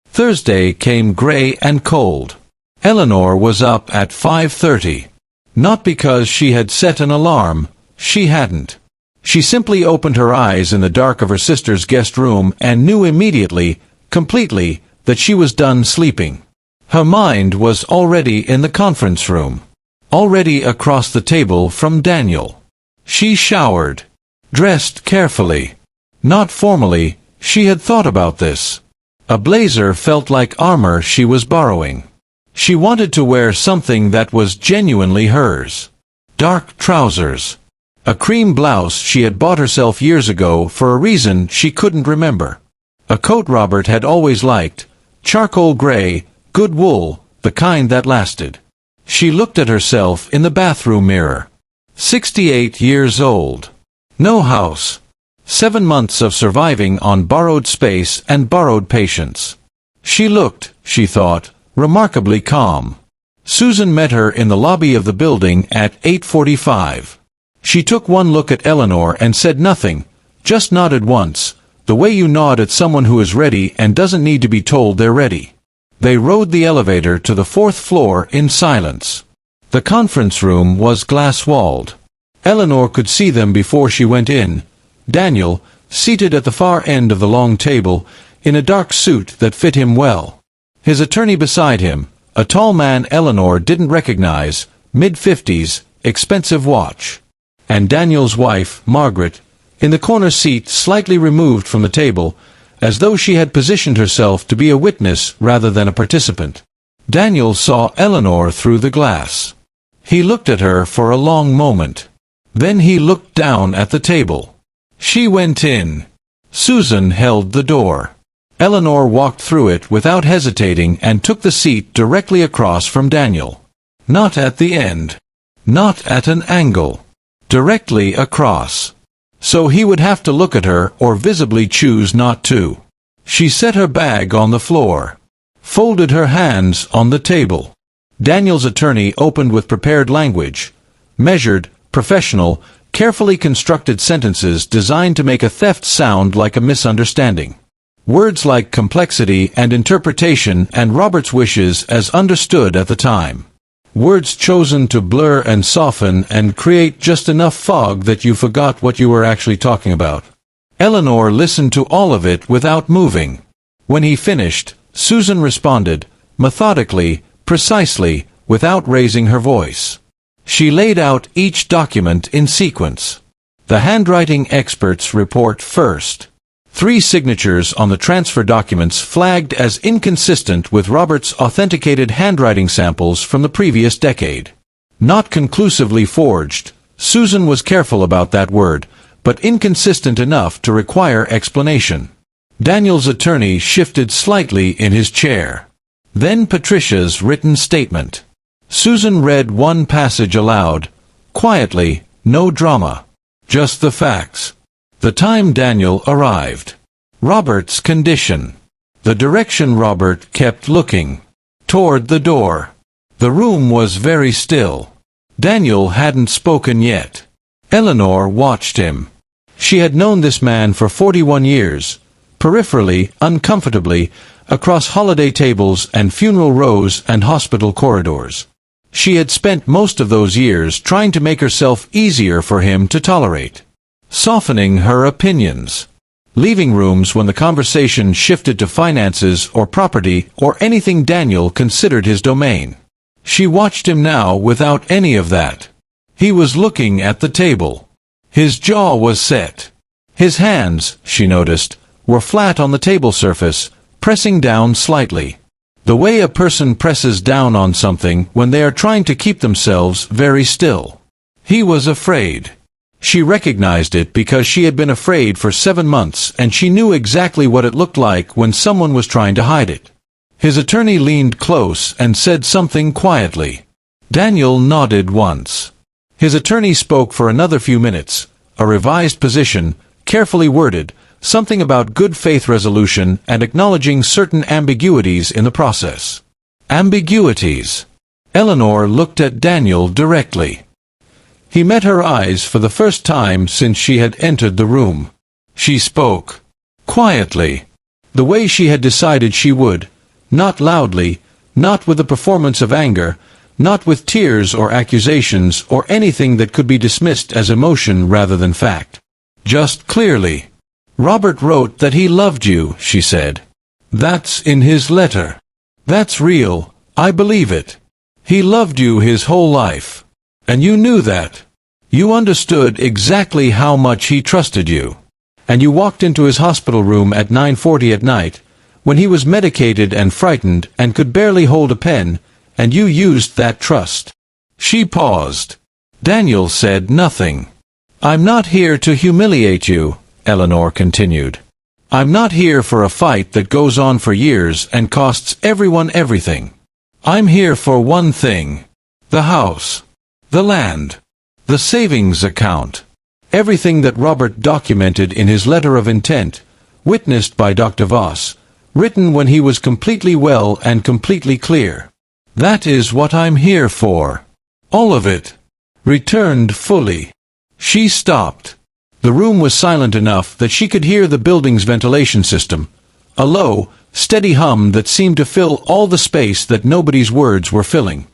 Speaker 1: Thursday came gray and cold. Eleanor was up at 5:30. Not because she had set an alarm, she hadn't. She simply opened her eyes in the dark of her sister's guest room and knew immediately, completely, that she was done sleeping. Her mind was already in the conference room, already across the table from Daniel. She showered, dressed carefully. Not formally, she had thought about this. A blazer felt like armor she was borrowing. She wanted to wear something that was genuinely hers. Dark trousers. A cream blouse she had bought herself years ago for a reason she couldn't remember. A coat Robert had always liked, charcoal gray, good wool, the kind that lasted. She looked at herself in the bathroom mirror. 68 years old. No house. 7 months of surviving on borrowed space and borrowed patience. She looked, she thought, remarkably calm. Susan met her in the lobby of the building at 8:45. She took one look at Eleanor and said nothing, just nodded once, the way you nod at someone who is ready and doesn't need to be told they're ready. They rode the elevator to the 4th floor in silence. The conference room was glass-walled. Eleanor could see them before she went in. Daniel, seated at the far end of the long table, in a dark suit that fit him well. His attorney beside him, a tall man Eleanor didn't recognize, mid-50s, expensive watch. And Daniel's wife, Margaret, in the corner seat slightly removed from the table, as though she had positioned herself to be a witness rather than a participant. Daniel saw Eleanor through the glass. He looked at her for a long moment. Then he looked down at the table. She went in. Susan held the door. Eleanor walked through it without hesitating and took the seat directly across from Daniel. Not at the end. Not at an angle. Directly across. So he would have to look at her or visibly choose not to. She set her bag on the floor. Folded her hands on the table. Daniel's attorney opened with prepared language. Measured, professional, carefully constructed sentences designed to make a theft sound like a misunderstanding. Words like complexity and interpretation and Robert's wishes as understood at the time. Words chosen to blur and soften and create just enough fog that you forgot what you were actually talking about. Eleanor listened to all of it without moving. When he finished, Susan responded, methodically, precisely, without raising her voice. She laid out each document in sequence. The handwriting expert's report first. 3 signatures on the transfer documents flagged as inconsistent with Robert's authenticated handwriting samples from the previous decade. Not conclusively forged, Susan was careful about that word, but inconsistent enough to require explanation. Daniel's attorney shifted slightly in his chair. Then Patricia's written statement. Susan read one passage aloud, quietly, no drama. Just the facts. The time Daniel arrived. Robert's condition. The direction Robert kept looking. Toward the door. The room was very still. Daniel hadn't spoken yet. Eleanor watched him. She had known this man for 41 years, peripherally, uncomfortably, across holiday tables and funeral rows and hospital corridors. She had spent most of those years trying to make herself easier for him to tolerate. Softening her opinions. Leaving rooms when the conversation shifted to finances or property or anything Daniel considered his domain. She watched him now without any of that. He was looking at the table. His jaw was set. His hands, she noticed, were flat on the table surface, pressing down slightly. The way a person presses down on something when they are trying to keep themselves very still. He was afraid. She recognized it because she had been afraid for 7 months and she knew exactly what it looked like when someone was trying to hide it. His attorney leaned close and said something quietly. Daniel nodded once. His attorney spoke for another few minutes, a revised position, carefully worded, something about good faith resolution and acknowledging certain ambiguities in the process. Ambiguities. Eleanor looked at Daniel directly. He met her eyes for the first time since she had entered the room. She spoke. Quietly. The way she had decided she would. Not loudly, not with a performance of anger, not with tears or accusations or anything that could be dismissed as emotion rather than fact. Just clearly. "Robert wrote that he loved you," she said. "That's in his letter. That's real, I believe it. He loved you his whole life. And you knew that. You understood exactly how much he trusted you. And you walked into his hospital room at 9:40 at night, when he was medicated and frightened and could barely hold a pen, and you used that trust." She paused. Daniel said nothing. "I'm not here to humiliate you," Eleanor continued. "I'm not here for a fight that goes on for years and costs everyone everything. I'm here for one thing. The house. The land. The savings account. Everything that Robert documented in his letter of intent, witnessed by Dr. Voss, written when he was completely well and completely clear. That is what I'm here for. All of it. Returned fully." She stopped. The room was silent enough that she could hear the building's ventilation system, a low, steady hum that seemed to fill all the space that nobody's words were filling.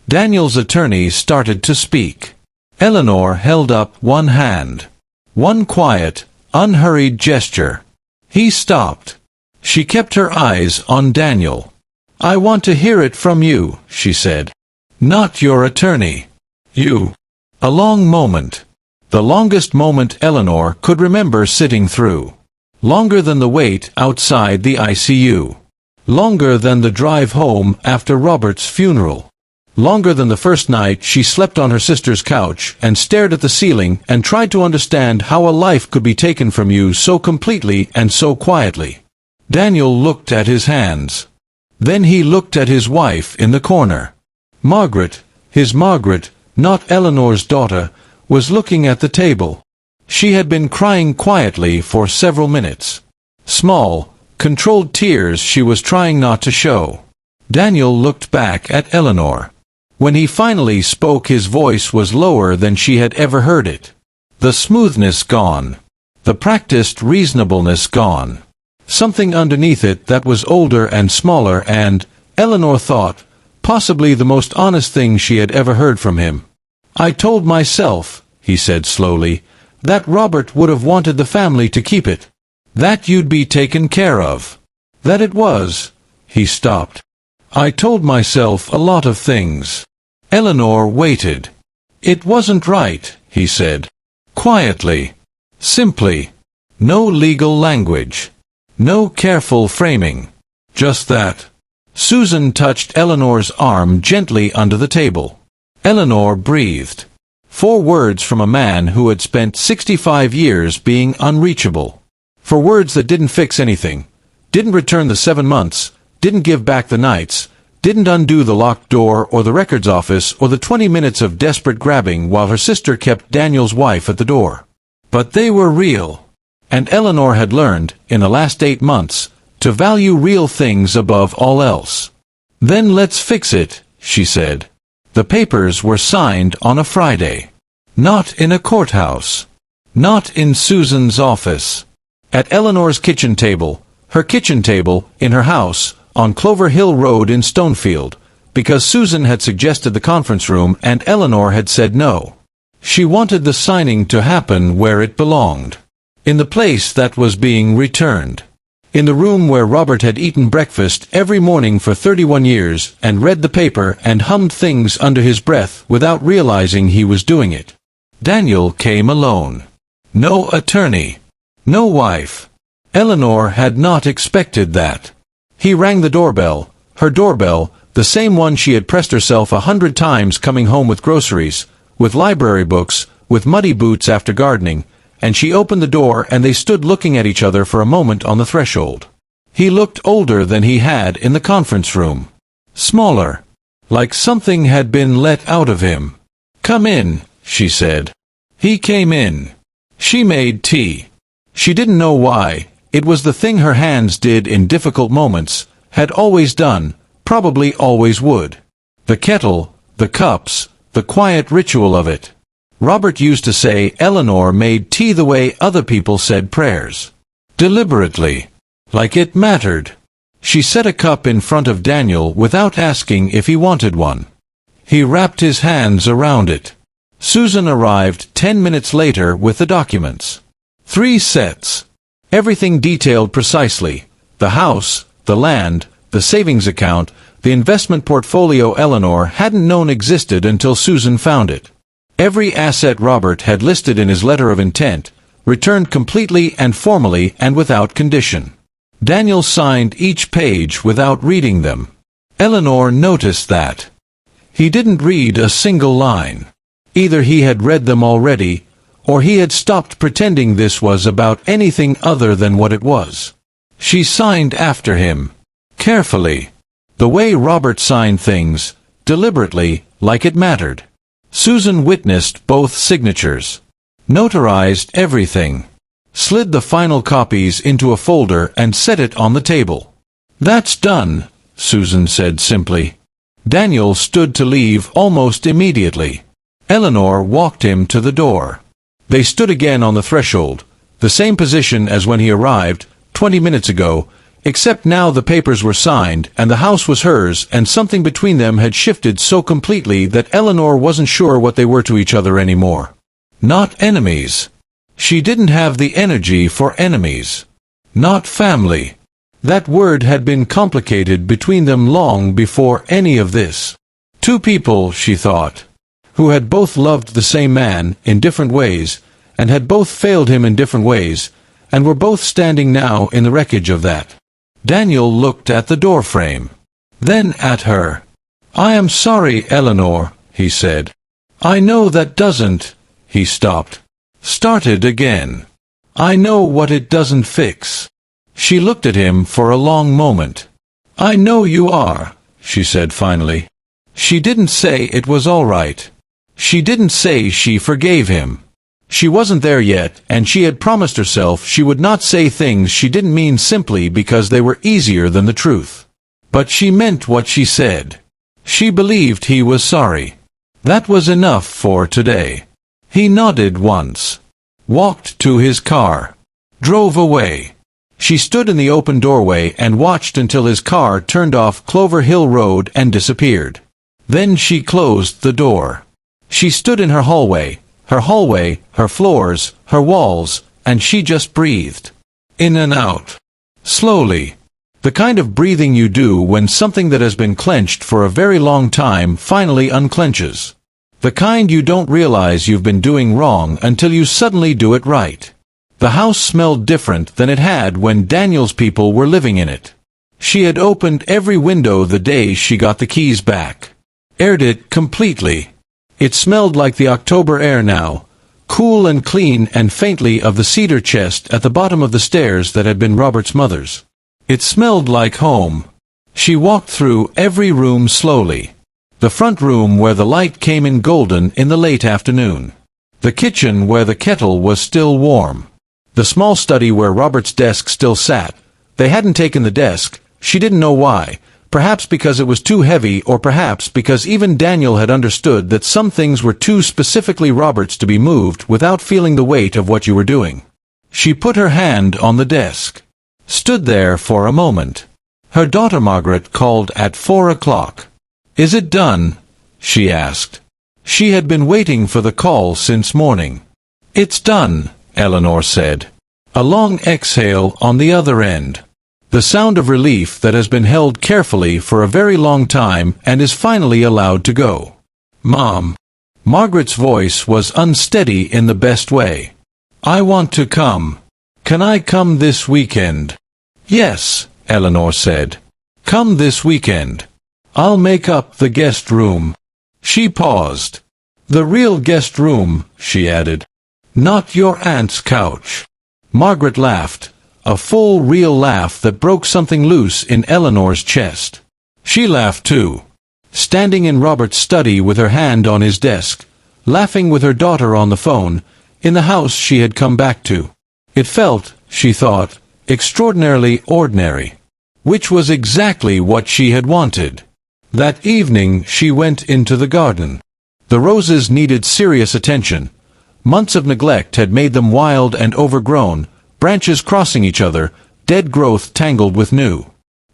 Speaker 1: Daniel's attorney started to speak. Eleanor held up one hand. One quiet, unhurried gesture. He stopped. She kept her eyes on Daniel. "I want to hear it from you," she said. "Not your attorney. You." A long moment. The longest moment Eleanor could remember sitting through. Longer than the wait outside the ICU. Longer than the drive home after Robert's funeral. Longer than the first night she slept on her sister's couch and stared at the ceiling and tried to understand how a life could be taken from you so completely and so quietly. Daniel looked at his hands. Then he looked at his wife in the corner. Margaret, his Margaret, not Eleanor's daughter, was looking at the table. She had been crying quietly for several minutes. Small, controlled tears she was trying not to show. Daniel looked back at Eleanor. When he finally spoke, his voice was lower than she had ever heard it. The smoothness gone. The practiced reasonableness gone. Something underneath it that was older and smaller and, Eleanor thought, possibly the most honest thing she had ever heard from him. "I told myself," he said slowly, "that Robert would have wanted the family to keep it. That you'd be taken care of. That it was." He stopped. "I told myself a lot of things." Eleanor waited. "It wasn't right," he said. Quietly. Simply. No legal language. No careful framing. Just that. Susan touched Eleanor's arm gently under the table. Eleanor breathed. 4 words from a man who had spent 65 years being unreachable. 4 words that didn't fix anything. Didn't return the 7 months. Didn't give back the nights. Didn't undo the locked door or the records office or the 20 minutes of desperate grabbing while her sister kept Daniel's wife at the door. But they were real. And Eleanor had learned, in the last 8 months, to value real things above all else. "Then let's fix it," she said. The papers were signed on a Friday. Not in a courthouse. Not in Susan's office. At Eleanor's kitchen table, her kitchen table, in her house, on Clover Hill Road in Stonefield, because Susan had suggested the conference room and Eleanor had said no. She wanted the signing to happen where it belonged. In the place that was being returned. In the room where Robert had eaten breakfast every morning for 31 years and read the paper and hummed things under his breath without realizing he was doing it. Daniel came alone. No attorney. No wife. Eleanor had not expected that. He rang the doorbell, her doorbell, the same one she had pressed herself 100 times coming home with groceries, with library books, with muddy boots after gardening, and she opened the door and they stood looking at each other for a moment on the threshold. He looked older than he had in the conference room. Smaller. Like something had been let out of him. "Come in," she said. He came in. She made tea. She didn't know why. It was the thing her hands did in difficult moments, had always done, probably always would. The kettle, the cups, the quiet ritual of it. Robert used to say Eleanor made tea the way other people said prayers. Deliberately. Like it mattered. She set a cup in front of Daniel without asking if he wanted one. He wrapped his hands around it. Susan arrived 10 minutes later with the documents. 3 sets. Everything detailed precisely. The house, the land, the savings account, the investment portfolio Eleanor hadn't known existed until Susan found it. Every asset Robert had listed in his letter of intent, returned completely and formally and without condition. Daniel signed each page without reading them. Eleanor noticed that. He didn't read a single line. Either he had read them already, or he had stopped pretending this was about anything other than what it was. She signed after him. Carefully. The way Robert signed things, deliberately, like it mattered. Susan witnessed both signatures. Notarized everything. Slid the final copies into a folder and set it on the table. "That's done," Susan said simply. Daniel stood to leave almost immediately. Eleanor walked him to the door. They stood again on the threshold, the same position as when he arrived, 20 minutes ago, except now the papers were signed and the house was hers, and something between them had shifted so completely that Eleanor wasn't sure what they were to each other anymore. Not enemies. She didn't have the energy for enemies. Not family. That word had been complicated between them long before any of this. 2 people, she thought, who had both loved the same man in different ways, and had both failed him in different ways, and were both standing now in the wreckage of that. Daniel looked at the doorframe. Then at her. "I am sorry, Eleanor," he said. "I know that doesn't—" He stopped. Started again. "I know what it doesn't fix." She looked at him for a long moment. "I know you are," she said finally. She didn't say it was all right. She didn't say she forgave him. She wasn't there yet, and she had promised herself she would not say things she didn't mean simply because they were easier than the truth. But she meant what she said. She believed he was sorry. That was enough for today. He nodded once. Walked to his car. Drove away. She stood in the open doorway and watched until his car turned off Clover Hill Road and disappeared. Then she closed the door. She stood in her hallway, her floors, her walls, and she just breathed. In and out. Slowly. The kind of breathing you do when something that has been clenched for a very long time finally unclenches. The kind you don't realize you've been doing wrong until you suddenly do it right. The house smelled different than it had when Daniel's people were living in it. She had opened every window the day she got the keys back. Aired it completely. It smelled like the October air now, cool and clean and faintly of the cedar chest at the bottom of the stairs that had been Robert's mother's. It smelled like home. She walked through every room slowly. The front room where the light came in golden in the late afternoon. The kitchen where the kettle was still warm. The small study where Robert's desk still sat. They hadn't taken the desk. She didn't know why. Perhaps because it was too heavy, or perhaps because even Daniel had understood that some things were too specifically Robert's to be moved without feeling the weight of what you were doing. She put her hand on the desk. Stood there for a moment. Her daughter Margaret called at 4 o'clock. "Is it done?" she asked. She had been waiting for the call since morning. "It's done," Eleanor said. A long exhale on the other end. The sound of relief that has been held carefully for a very long time and is finally allowed to go. "Mom." Margaret's voice was unsteady in the best way. "I want to come. Can I come this weekend?" "Yes," Eleanor said. "Come this weekend. I'll make up the guest room." She paused. "The real guest room," she added. "Not your aunt's couch." Margaret laughed, a full, real laugh that broke something loose in Eleanor's chest. She laughed too, standing in Robert's study with her hand on his desk, laughing with her daughter on the phone, in the house she had come back to. It felt, she thought, extraordinarily ordinary, which was exactly what she had wanted. That evening she went into the garden. The roses needed serious attention. Months of neglect had made them wild and overgrown, branches crossing each other, dead growth tangled with new.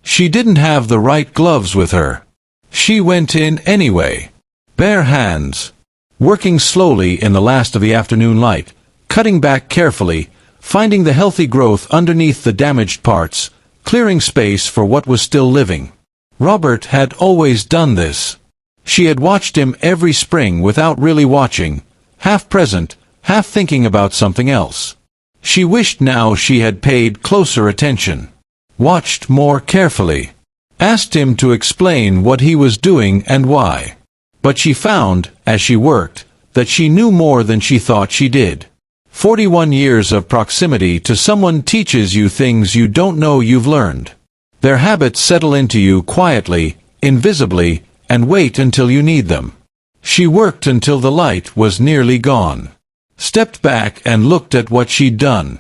Speaker 1: She didn't have the right gloves with her. She went in anyway. Bare hands. Working slowly in the last of the afternoon light, cutting back carefully, finding the healthy growth underneath the damaged parts, clearing space for what was still living. Robert had always done this. She had watched him every spring without really watching, half present, half thinking about something else. She wished now she had paid closer attention. Watched more carefully. Asked him to explain what he was doing and why. But she found, as she worked, that she knew more than she thought she did. 41 years of proximity to someone teaches you things you don't know you've learned. Their habits settle into you quietly, invisibly, and wait until you need them. She worked until the light was nearly gone. Stepped back and looked at what she'd done.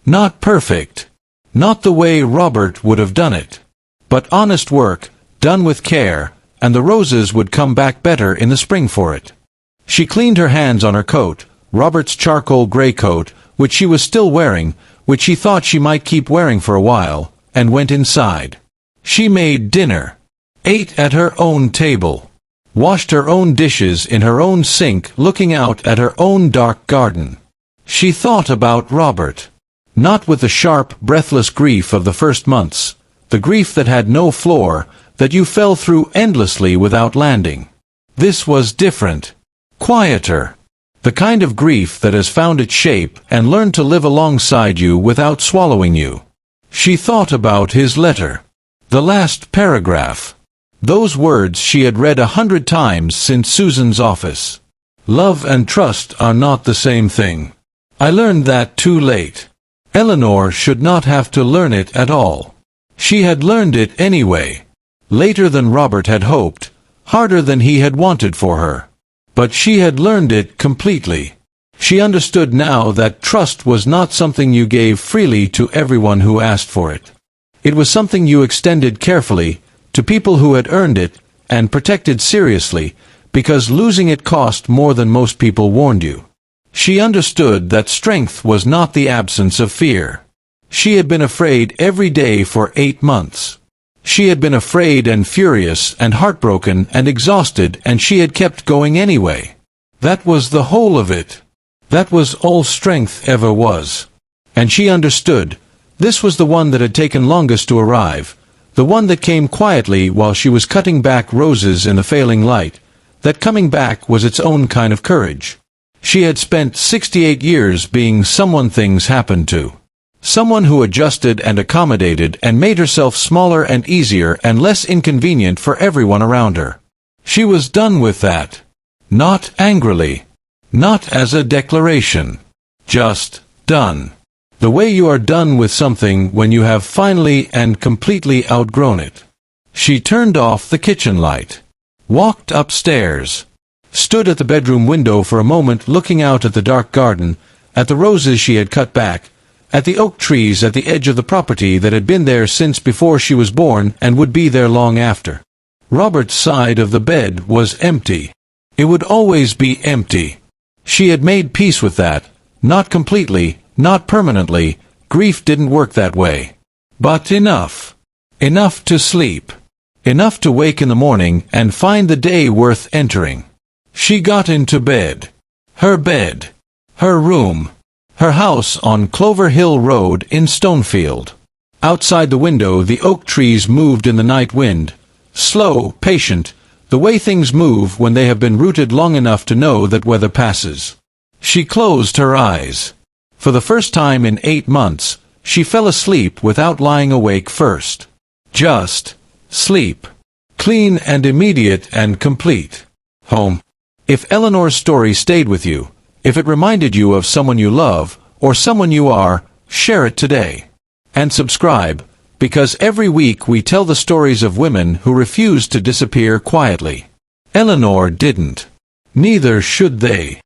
Speaker 1: Not perfect. Not the way Robert would have done it. But honest work, done with care, and the roses would come back better in the spring for it. She cleaned her hands on her coat, Robert's charcoal gray coat, which she was still wearing, which she thought she might keep wearing for a while, and went inside. She made dinner. Ate at her own table. Washed her own dishes in her own sink, looking out at her own dark garden. She thought about Robert. Not with the sharp, breathless grief of the first months, the grief that had no floor, that you fell through endlessly without landing. This was different. Quieter. The kind of grief that has found its shape and learned to live alongside you without swallowing you. She thought about his letter. The last paragraph. Those words she had read 100 times since Susan's office. Love and trust are not the same thing. I learned that too late. Eleanor should not have to learn it at all. She had learned it anyway. Later than Robert had hoped, harder than he had wanted for her. But she had learned it completely. She understood now that trust was not something you gave freely to everyone who asked for it. It was something you extended carefully, to people who had earned it, and protected seriously, because losing it cost more than most people warned you. She understood that strength was not the absence of fear. She had been afraid every day for 8 months. She had been afraid and furious and heartbroken and exhausted, and she had kept going anyway. That was the whole of it. That was all strength ever was. And she understood. This was the one that had taken longest to arrive, the one that came quietly while she was cutting back roses in the failing light. That coming back was its own kind of courage. She had spent 68 years being someone things happened to. Someone who adjusted and accommodated and made herself smaller and easier and less inconvenient for everyone around her. She was done with that. Not angrily. Not as a declaration. Just done. The way you are done with something when you have finally and completely outgrown it. She turned off the kitchen light. Walked upstairs. Stood at the bedroom window for a moment looking out at the dark garden, at the roses she had cut back, at the oak trees at the edge of the property that had been there since before she was born and would be there long after. Robert's side of the bed was empty. It would always be empty. She had made peace with that, not completely, not permanently. Grief didn't work that way. But enough. Enough to sleep. Enough to wake in the morning and find the day worth entering. She got into bed. Her bed. Her room. Her house on Clover Hill Road in Stonefield. Outside the window the oak trees moved in the night wind. Slow, patient, the way things move when they have been rooted long enough to know that weather passes. She closed her eyes. For the first time in 8 months, she fell asleep without lying awake first. Just sleep. Clean and immediate and complete. Home. If Eleanor's story stayed with you, if it reminded you of someone you love, or someone you are, share it today. And subscribe, because every week we tell the stories of women who refused to disappear quietly. Eleanor didn't. Neither should they.